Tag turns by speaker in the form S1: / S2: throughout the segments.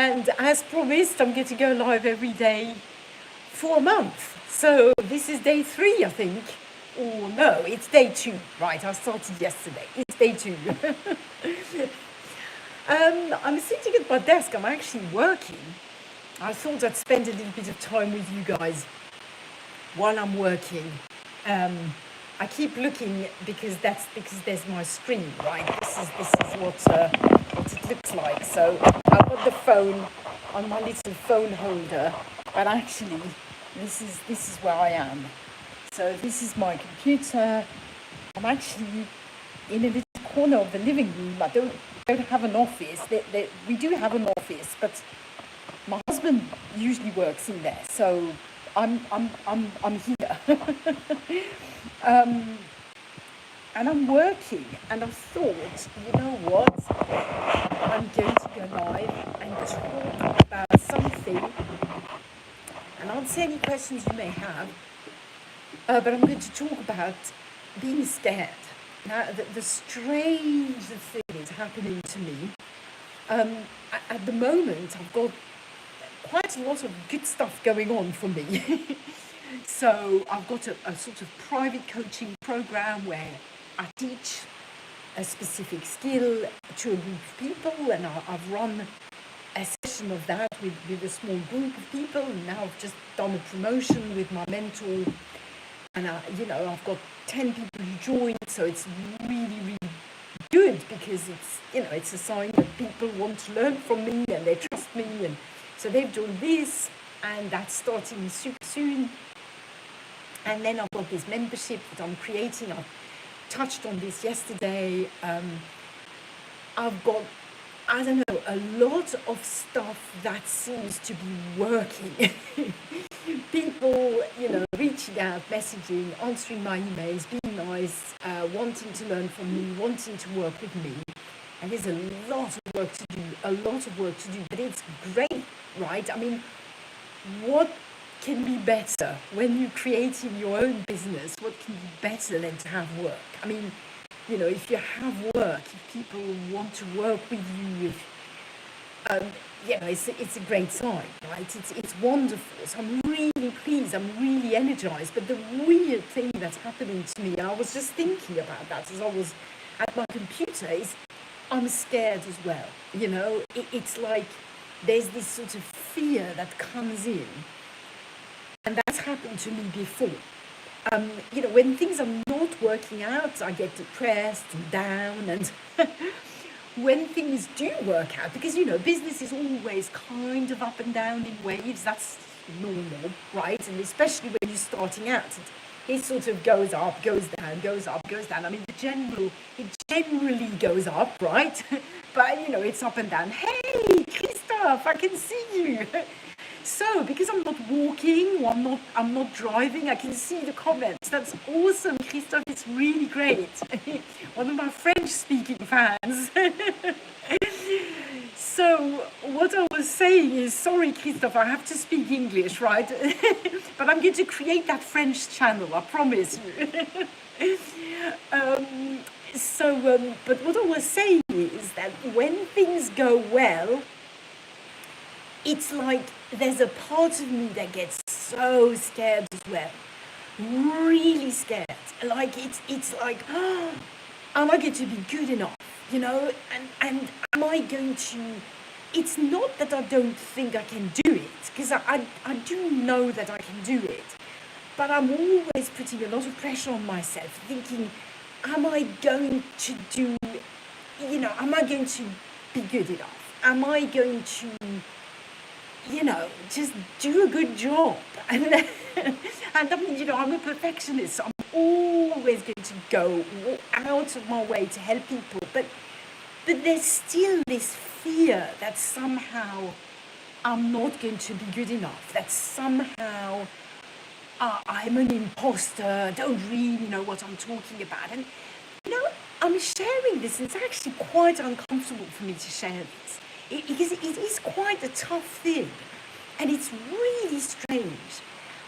S1: And as promised, I'm going to go live every day for a month. So this is day 3, I think. Oh no, it's day 2. Right, I started yesterday. It's day 2. I'm sitting at my desk. I'm actually working. I thought I'd spend a little bit of time with you guys while I'm working. I keep looking because there's my screen, right? This is what it looks like. So I've got the phone on my little phone holder, but actually this is where I am. So this is my computer. I'm actually in a little corner of the living room. I don't have an office. We do have an office, but my husband usually works in there. So I'm here. And I'm working, and I thought, you know what, I'm going to go live and talk about something and answer any questions you may have, but I'm going to talk about being scared. Now, the strangest thing is happening to me. At the moment, I've got quite a lot of good stuff going on for me. So I've got a sort of private coaching program where I teach a specific skill to a group of people, and I've run a session of that with a small group of people. And now I've just done a promotion with my mentor, and I've got 10 people who joined. So it's really, really good because it's a sign that people want to learn from me and they trust me, and so they've joined this, and that's starting super soon. And then I've got this membership that I'm creating. I touched on this yesterday. I've got, I don't know, a lot of stuff that seems to be working. People, reaching out, messaging, answering my emails, being nice, wanting to learn from me, wanting to work with me. And there's a lot of work to do, but it's great, right? I mean, what can be better when you're creating your own business? What can be better than to have work? I mean, if you have work, if people want to work with you, it's a great sign, right? It's wonderful. So I'm really pleased. I'm really energized. But the weird thing that's happening to me, and I was just thinking about that as I was at my computer, is I'm scared as well. It's like there's this sort of fear that comes in. And that's happened to me before. When things are not working out, I get depressed and down. And when things do work out, because, business is always kind of up and down in waves, that's normal, right? And especially when you're starting out, it sort of goes up, goes down, goes up, goes down. I mean, it generally goes up, right? But, it's up and down. Hey, Christophe, I can see you. So, because I'm not walking, or I'm not driving, I can see the comments. That's awesome, Christophe. It's really great. One of my French-speaking fans. So, what I was saying is, sorry, Christophe, I have to speak English, right? But I'm going to create that French channel, I promise you. But what I was saying is that when things go well, it's like there's a part of me that gets so scared as well. Really scared. Like it's like, oh, am I going to be good enough? And am I going to... It's not that I don't think I can do it, because I do know that I can do it. But I'm always putting a lot of pressure on myself, thinking, am I going to do... am I going to be good enough? Am I going to... just do a good job. And I mean, I'm a perfectionist, so I'm always going to go out of my way to help people. But there's still this fear that somehow I'm not going to be good enough, that somehow I'm an imposter, I don't really know what I'm talking about. And, I'm sharing this, and it's actually quite uncomfortable for me to share this. Because it is quite a tough thing, and it's really strange,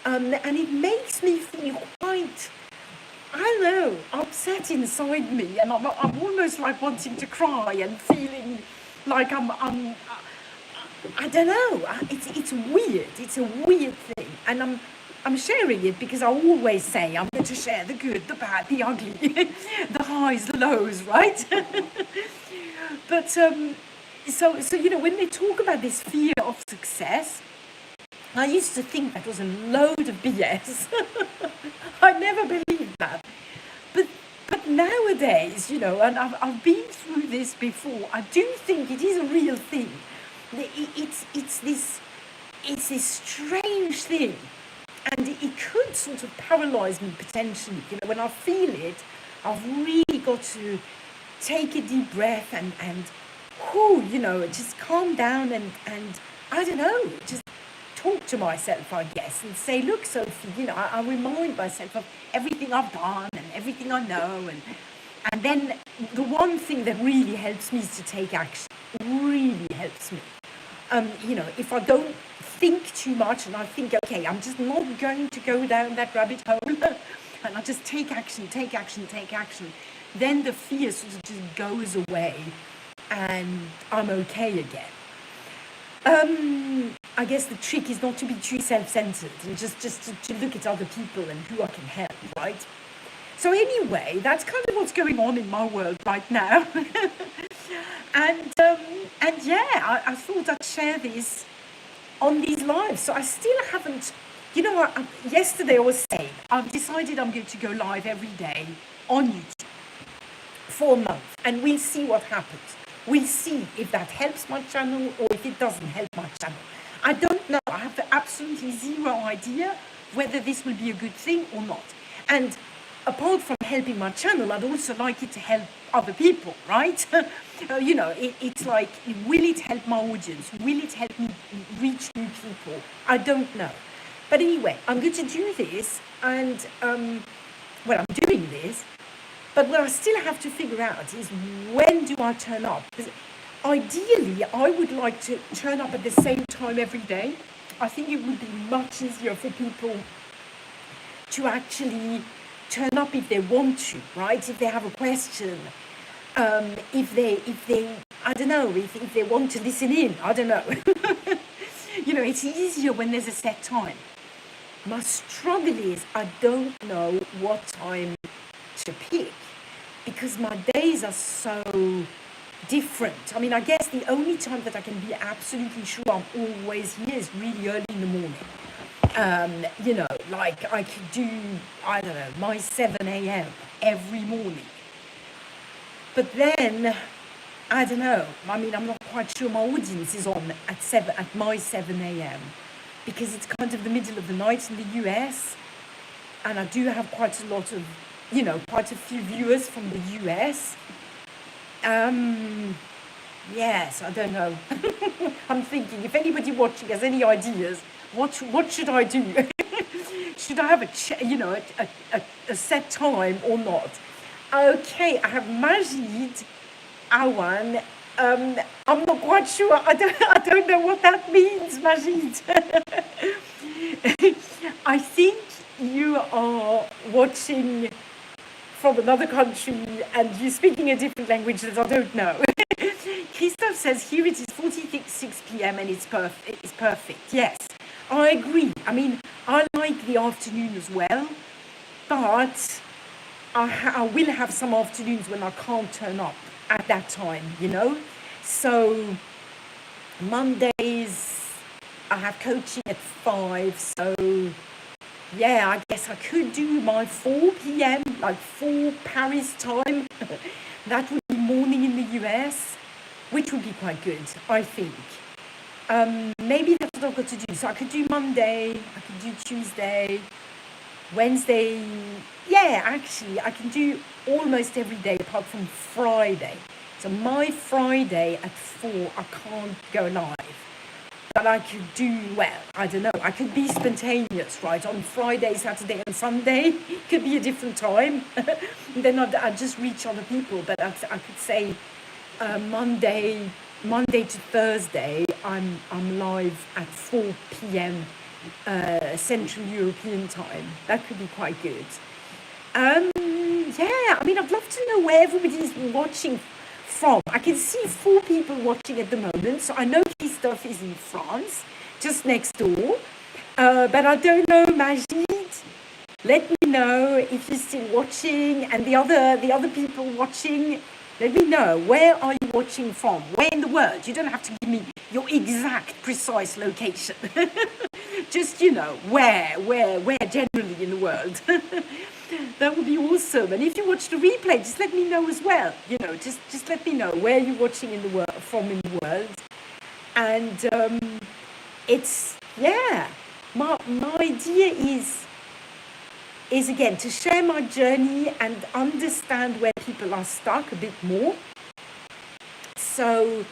S1: and it makes me feel quite, I don't know, upset inside me, and I'm almost like wanting to cry and feeling like I'm I don't know. It's weird. It's a weird thing, and I'm sharing it because I always say I'm going to share the good, the bad, the ugly, the highs, the lows, right? But so you know, when they talk about this fear of success, I used to think that was a load of BS. I never believed that. But nowadays, you know, and I've been through this before, I do think it is a real thing. It's this strange thing, and it could sort of paralyze me potentially. You know, when I feel it, I've really got to take a deep breath and whoo, you know, just calm down and I don't know, just talk to myself, I guess, and say, look, Sophie, you know, I remind myself of everything I've done and everything I know, and then the one thing that really helps me is to take action. Really helps me. You know, if I don't think too much and I think, okay, I'm just not going to go down that rabbit hole, and I just take action, then the fear sort of just goes away, and I'm okay again. I guess the trick is not to be too self-centered and just to look at other people and who I can help, right? So anyway, that's kind of what's going on in my world right now. and yeah, I thought I'd share this on these lives. So I still haven't, you know, yesterday I was saying, I've decided I'm going to go live every day on YouTube for a month, and we'll see what happens. We'll see if that helps my channel or if it doesn't help my channel. I don't know. I have absolutely zero idea whether this will be a good thing or not. And apart from helping my channel, I'd also like it to help other people, right? You know, it's like, will it help my audience? Will it help me reach new people? I don't know. But anyway, I'm going to do this, and, well, I'm doing this. But what I still have to figure out is, when do I turn up? Because ideally, I would like to turn up at the same time every day. I think it would be much easier for people to actually turn up if they want to, right? If they have a question, if they I don't know, if they want to listen in, I don't know. You know, it's easier when there's a set time. My struggle is I don't know what time to pick, because my days are so different. I mean, I guess the only time that I can be absolutely sure I'm always here is really early in the morning. You know, like I could do, I don't know, my 7 a.m. every morning. But then, I don't know, I mean, I'm not quite sure my audience is on at my 7 a.m. because it's kind of the middle of the night in the US, and I do have quite a lot of, you know, quite a few viewers from the US. Yes, I don't know. I'm thinking, if anybody watching has any ideas, what should I do? Should I have a set time or not? Okay, I have 𝐸𝐻𝐸𝐻𝐸𝐻𝐸𝐻𝐸𝐻𝐸𝐻𝐸𝐻𝐸𝐻𝐸𝐻. I'm not quite sure. I don't know what that means, 𝐸𝐻𝐸𝐻𝐸𝐻. I think you are watching from another country and you're speaking a different language that I don't know. Christophe says, here it is 46 p.m. and it's perfect. Yes, I agree. I mean, I like the afternoon as well, but I will have some afternoons when I can't turn up at that time, you know. So Mondays, I have coaching at 5, so yeah, I guess I could do my 4 p.m., like 4 Paris time. That would be morning in the US, which would be quite good, I think. Maybe that's what I've got to do. So I could do Monday, I could do Tuesday, Wednesday. Yeah, actually, I can do almost every day apart from Friday. So my Friday at 4, I can't go live. But I could do, well, I don't know, I could be spontaneous, right? On Friday, Saturday and Sunday, it could be a different time. Then I'd just reach other people. But I could say Monday to Thursday, I'm live at 4 p.m. Central European time. That could be quite good. Yeah, I mean, I'd love to know where everybody's watching from? I can see 4 people watching at the moment. So I know Christophe is in France, just next door. But I don't know, Majid. Let me know if you're still watching, and the other people watching. Let me know, where are you watching from? Where in the world? You don't have to give me your exact, precise location. Just, where generally in the world. That would be awesome. And if you watch the replay, just let me know as well. Just let me know where you're watching in the world. And it's, yeah, my idea is again to share my journey and understand where people are stuck a bit more. So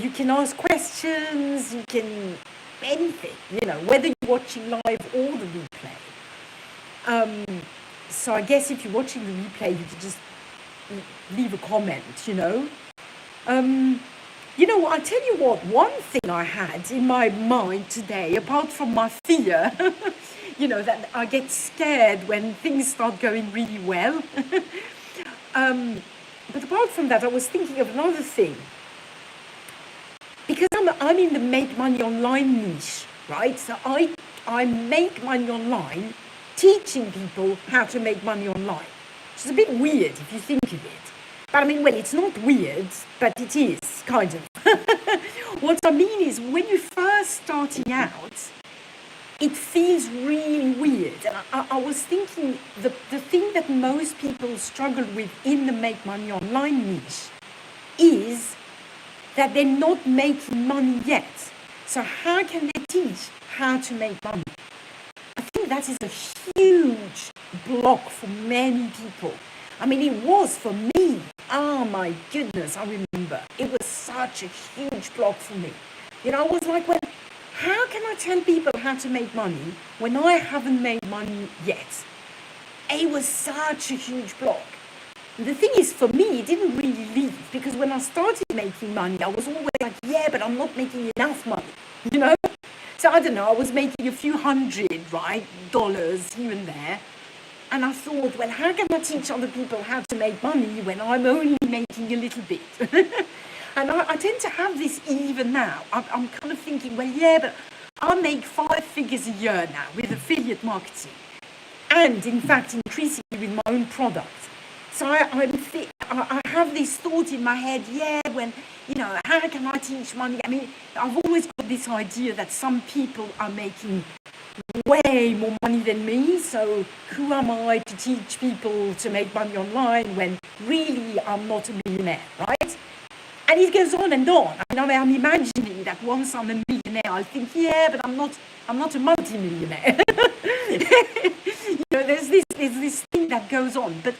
S1: you can ask questions, you can anything, whether you're watching live or the replay. So I guess if you're watching the replay, you can just leave a comment, I'll tell you what, one thing I had in my mind today, apart from my fear, that I get scared when things start going really well. But apart from that, I was thinking of another thing. Because I'm in the make money online niche, right? So I make money online, teaching people how to make money online. Which is a bit weird if you think of it. But it's not weird, but it is, kind of. What I mean is, when you're first starting out, it feels really weird. And I was thinking, the thing that most people struggle with in the make money online niche is that they're not making money yet. So how can they teach how to make money? I think that is a huge block for many people. It was for me. Oh my goodness, I remember. It was such a huge block for me. I was like, well, how can I tell people how to make money when I haven't made money yet? It was such a huge block. And the thing is, for me, it didn't really leave, because when I started making money, I was always like, yeah, but I'm not making enough money, So I don't know, I was making a few $100, right, dollars here and there. And I thought, well, how can I teach other people how to make money when I'm only making a little bit? And I tend to have this even now. I'm kind of thinking, well, yeah, but I make 5 figures a year now with affiliate marketing. And in fact, increasingly with my own product. So I have this thought in my head, yeah, when, how can I teach money? I've always got this idea that some people are making way more money than me, so who am I to teach people to make money online when really I'm not a millionaire, right? And it goes on and on. I'm imagining that once I'm a millionaire, I'll think, yeah, but I'm not a multi-millionaire. There's this thing that goes on, but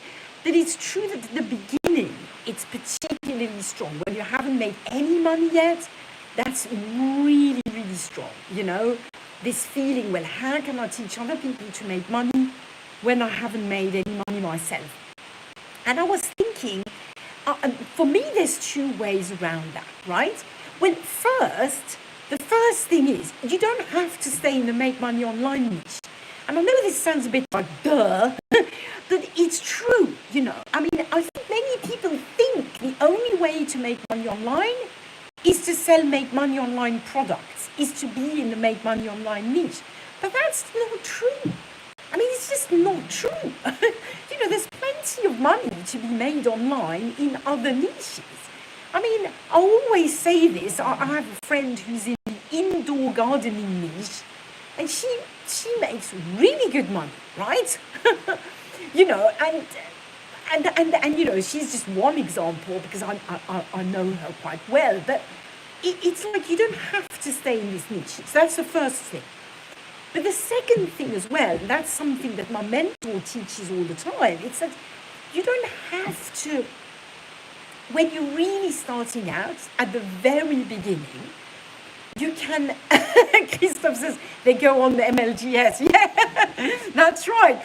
S1: it's true that at the beginning, it's particularly strong. When you haven't made any money yet, that's really, really strong, This feeling, well, how can I teach other people to make money when I haven't made any money myself? And I was thinking, for me, there's 2 ways around that, right? Well, the first thing is, you don't have to stay in the make money online niche. And I know this sounds a bit like duh, but it's true, I think many people think the only way to make money online is to sell make money online products, is to be in the make money online niche. But that's not true. It's just not true. There's plenty of money to be made online in other niches. I always say this. I have a friend who's in the indoor gardening niche, and she makes really good money, right? And she's just one example, because I know her quite well. But it's like you don't have to stay in this niche. So that's the first thing. But the second thing as well, and that's something that my mentor teaches all the time, it's that you don't have to, when you're really starting out at the very beginning, you can, Christophe says, they go on the MLGS. Yeah, that's right?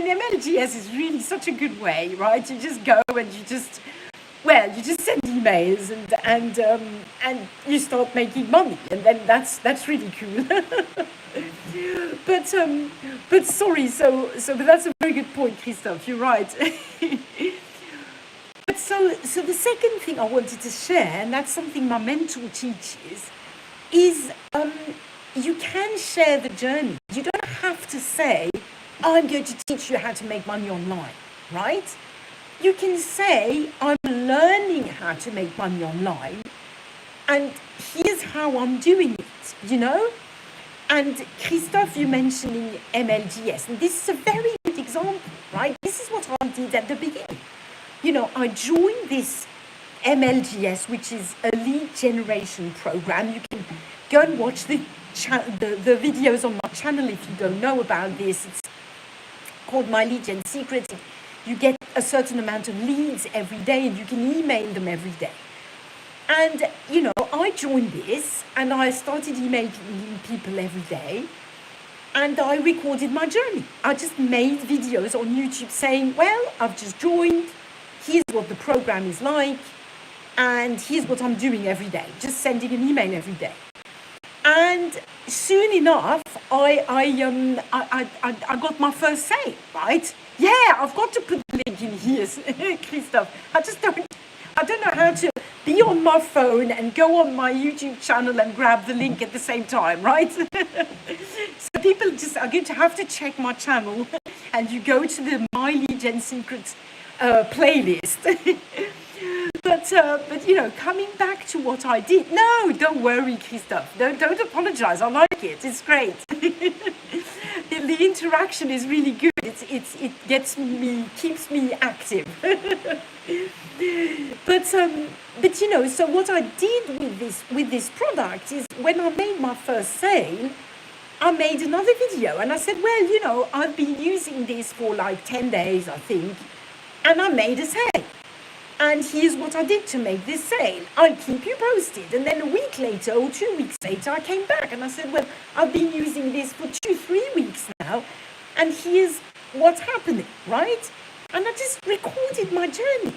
S1: MLGS is really such a good way, right? You just go and you just send emails and you start making money, and then that's really cool. But sorry, but that's a very good point, Christophe. You're right. so the second thing I wanted to share, and that's something my mentor teaches, is you can share the journey. You don't have to say, I'm going to teach you how to make money online, right? You can say, I'm learning how to make money online, and here's how I'm doing it, you know? And Christophe, you mentioning MLGS, and this is a very good example, right? This is what I did at the beginning. You know, I joined this MLGS, which is a lead generation program. You can go and watch the videos on my channel if you don't know about this. It's called My Lead Gen Secrets. You get a certain amount of leads every day and you can email them every day. And, you know, I joined this and I started emailing people every day and I recorded my journey. I just made videos on YouTube saying, well, I've just joined, here's what the program is like, and here's what I'm doing every day, just sending an email every day. And soon enough, I got my first sale, right? Yeah, I've got to put the link in here, Christophe. I don't know how to be on my phone and go on my YouTube channel and grab the link at the same time, right? So people just are going to have to check my channel and you go to the My Lead Gen Secrets playlist. But you know, coming back to what I did, no, don't worry, Christophe. Don't apologize. I like it. It's great. The interaction is really good. It keeps me active. But you know, so what I did with this product is when I made my first sale, I made another video and I said, well, you know, I've been using this for like 10 days, I think, and I made a sale. And here's what I did to make this sale. I'll keep you posted. And then a week later or 2 weeks later, I came back and I said, well, I've been using this for 2-3 weeks now. And here's what's happening, right? And I just recorded my journey.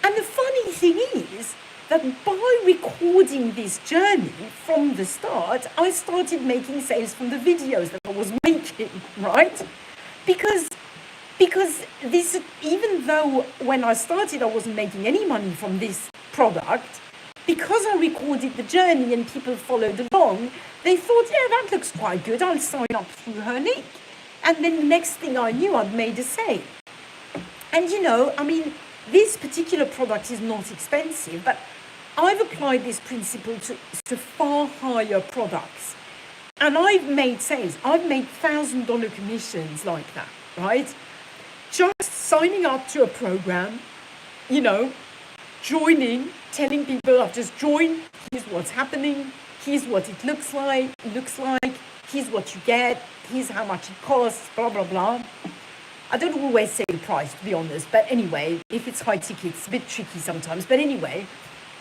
S1: And the funny thing is that by recording this journey from the start, I started making sales from the videos that I was making, right? Because this, even though when I started I wasn't making any money from this product, because I recorded the journey and people followed along, they thought, yeah, that looks quite good, I'll sign up through her link. And then the next thing I knew, I'd made a sale. And you know, I mean, this particular product is not expensive, but I've applied this principle to far higher products. And I've made sales. I've made $1,000 commissions like that, right? Just signing up to a program, you know, joining, telling people I've just joined, here's what's happening, here's what it looks like, here's what you get, here's how much it costs, blah, blah, blah. I don't always say the price, to be honest, but anyway, if it's high ticket, it's a bit tricky sometimes, but anyway.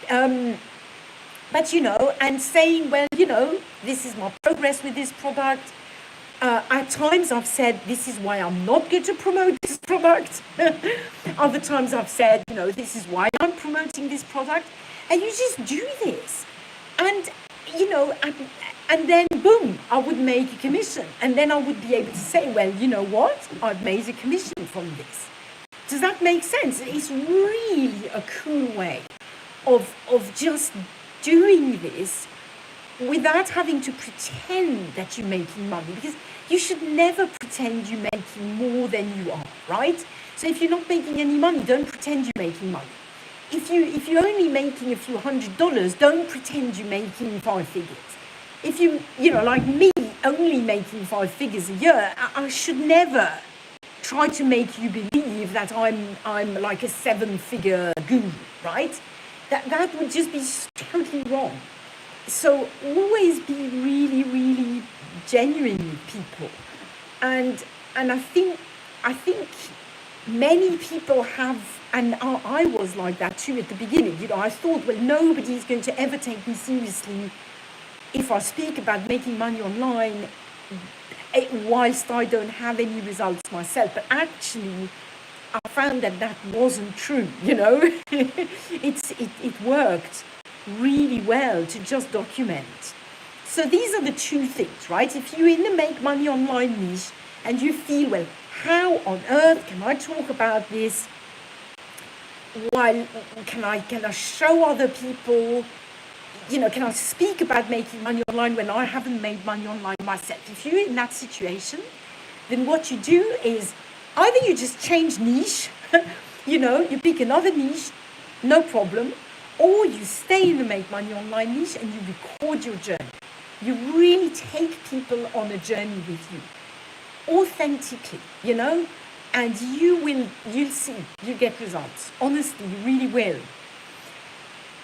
S1: But, you know, and saying, well, you know, this is my progress with this product. At times I've said, this is why I'm not going to promote this product. Other times I've said, you know, this is why I'm promoting this product. And you just do this. And, you know, and then boom, I would make a commission. And then I would be able to say, well, you know what? I've made a commission from this. Does that make sense? It's really a cool way of just doing this without having to pretend that you're making money, because you should never pretend you're making more than you are, right? So if you're not making any money, don't pretend you're making money. If you're only making a few $100s, don't pretend you're making 5 figures. If you know, like me, only making 5 figures a year, I should never try to make you believe that I'm like a 7-figure guru, right? That would just be totally wrong. So always be really, really genuine with people. And I think many people have, and I was like that too at the beginning. You know, I thought, well, nobody's going to ever take me seriously if I speak about making money online whilst I don't have any results myself. But actually, I found that wasn't true, you know. It worked really well to just document. So these are the two things, right? If you're in the make money online niche and you feel, well, how on earth can I talk about this while can I show other people, can I speak about making money online when I haven't made money online myself? If you're in that situation, then what you do is either you just change niche, you pick another niche, no problem, or you stay in the make money online niche and you record your journey. You really take people on a journey with you, authentically, and you'll see, you get results. Honestly, you really will.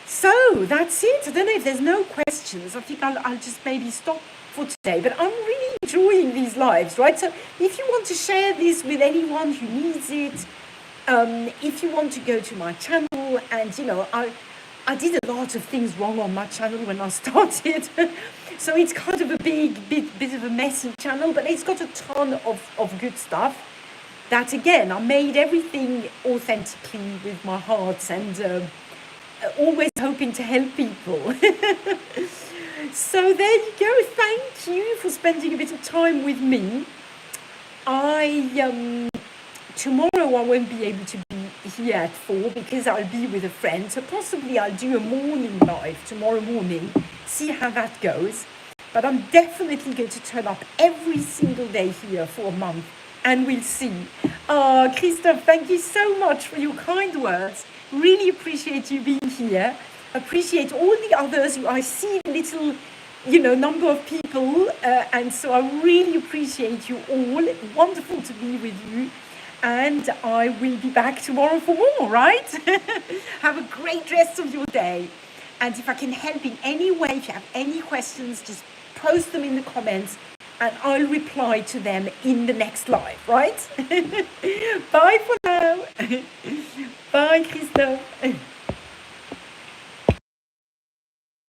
S1: So that's it. I don't know if there's no questions. I think I'll just maybe stop for today. But I'm really enjoying these lives, right? So if you want to share this with anyone who needs it, if you want to go to my channel, and I did a lot of things wrong on my channel when I started. So it's kind of a bit of a messy channel, but it's got a ton of good stuff. That again, I made everything authentically with my heart and always hoping to help people. So there you go. Thank you for spending a bit of time with me. Tomorrow I won't be able to be here at 4 because I'll be with a friend. So possibly I'll do a morning live tomorrow morning, see how that goes. But I'm definitely going to turn up every single day here for a month, and we'll see. Christophe, thank you so much for your kind words. Really appreciate you being here. Appreciate all the others. I see the little, number of people. And so I really appreciate you all. Wonderful to be with you. And I will be back tomorrow for more, right? Have a great rest of your day. And if I can help in any way, if you have any questions, just post them in the comments and I'll reply to them in the next live, right? Bye for now. Bye, Christophe.